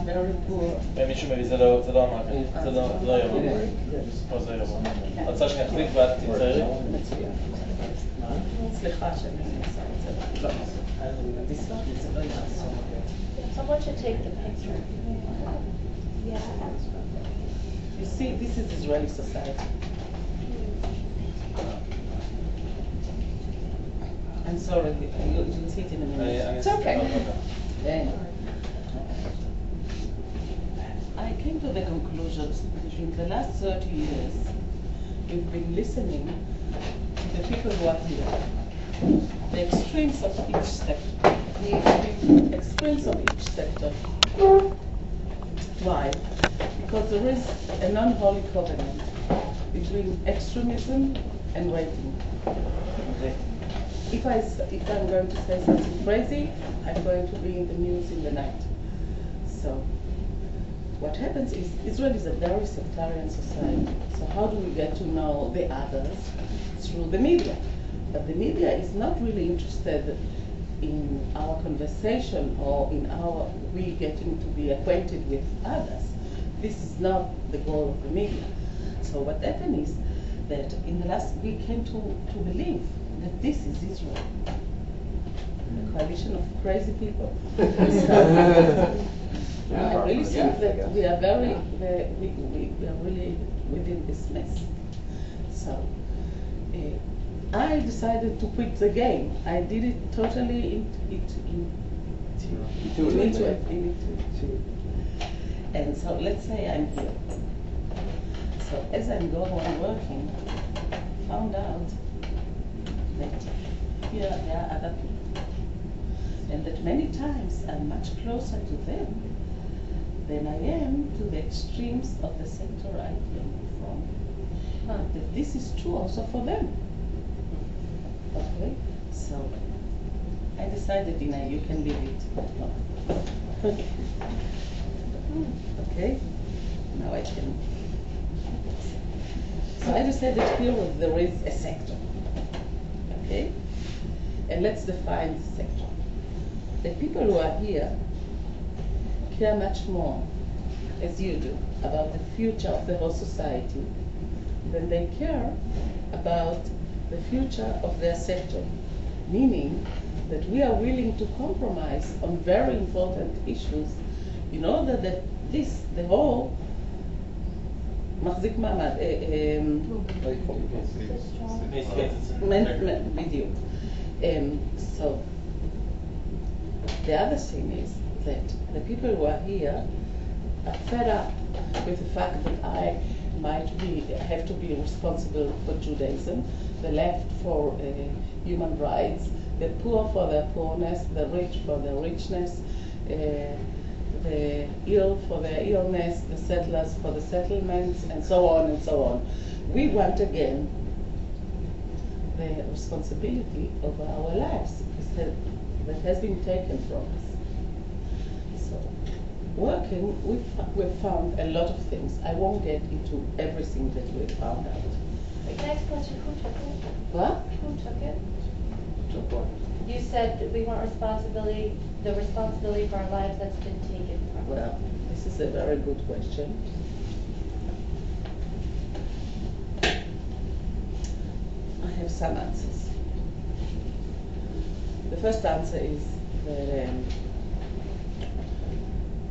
very poor. מישהו מביא, זה לא אמר, זה לא יבוא. פה זה יבוא. רצה שנחליק ואת תציירי? סליחה שאני עושה את זה. לא. זה לא יעשור. Someone should take the picture. Yeah. You see, this is Israeli society. I'm sorry, you'll see it in a minute. It's okay. I came to the conclusion that in the last 30 years, we've been listening to the people who are here, the extremes of each sector. The extremes of each sector. Why? Because there is a non-holy covenant between extremism and waiting. If I'm going to say something crazy, I'm going to be in the news in the night. So what happens is Israel is a very sectarian society. So how do we get to know the others? Through the media. But the media is not really interested in our conversation or in we getting to be acquainted with others. This is not the goal of the media. So what happened is that in the last we came to believe that this is Israel, a coalition of crazy people. I really think that we are really within this mess. So I decided to quit the game. I did it totally and so let's say I'm here. So as I'm going on working, found out that here there are other people, and that many times I'm much closer to them than I am to the extremes of the sector I came from. That this is true also for them. Okay, so I decided, you can leave it. Okay, now I can. So I decided here there is a sector. Okay, and let's define the sector. The people who are here care much more, as you do, about the future of the whole society than they care about the future of their sector, meaning that we are willing to compromise on very important issues in order that the whole מחזיק מעמד, בדיוק. So the other thing is that the people who are here are fed up with the fact that I have to be responsible for Judaism, the left for human rights, the poor for their poorness, the rich for their richness, the ill for their illness, the settlers for the settlements, and so on and so on. We want again the responsibility of our lives that has been taken from us. So, working, we've found a lot of things. I won't get into everything that we've found out. Next question, who took it? What? Who took it? Took what? You said that we want the responsibility for our lives that's been taken from us. Well, this is a very good question. I have some answers. The first answer is that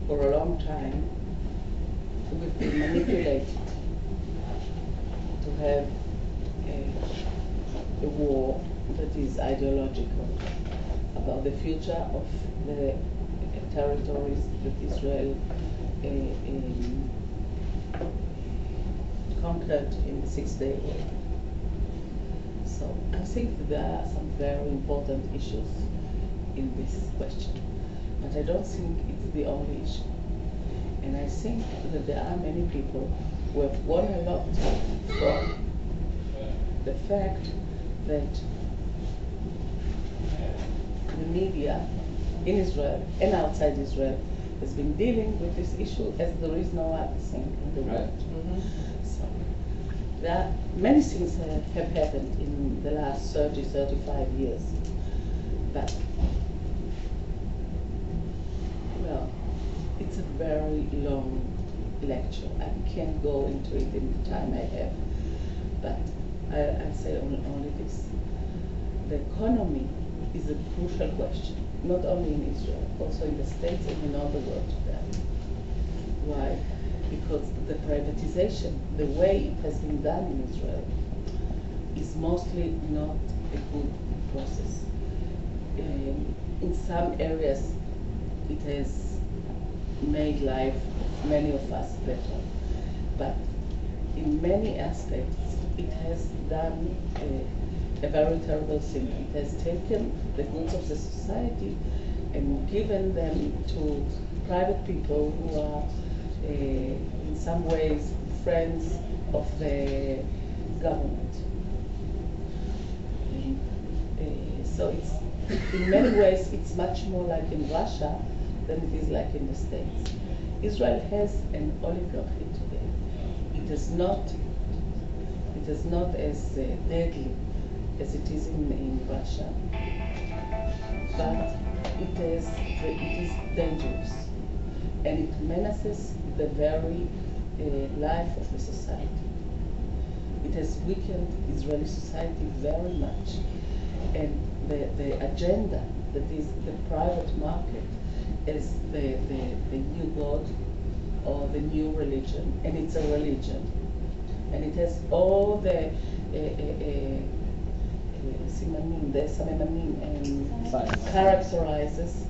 for a long time we've been manipulated to have a war that is ideological about the future of the territories that Israel conquered in the Six-Day War. So I think that there are some very important issues in this question, but I don't think it's the only issue. And I think that there are many people who have won a lot from the fact that the media in Israel and outside Israel has been dealing with this issue as there is no other thing in the world. So there are many things that have happened in the last 30, 35 years. But, well, very long lecture. I can't go into it in the time I have, but I say only this. The economy is a crucial question, not only in Israel, also in the States and in all the world today. Why? Because the privatization, the way it has been done in Israel, is mostly not a good process. In some areas, it has made life of many of us better, but in many aspects, it has done a very terrible thing. It has taken the goods of the society and given them to private people who are in some ways friends of the government. So it's, in many ways, it's much more like in Russia than it is like in the States. Israel has an oligarchy today. It is not as deadly as it is in Russia, but it is dangerous, and it menaces the very life of the society. It has weakened Israeli society very much, and the agenda that is the private market is the new God or the new religion, and it's a religion, and it has all the simamanim, the samemanim, and characterizes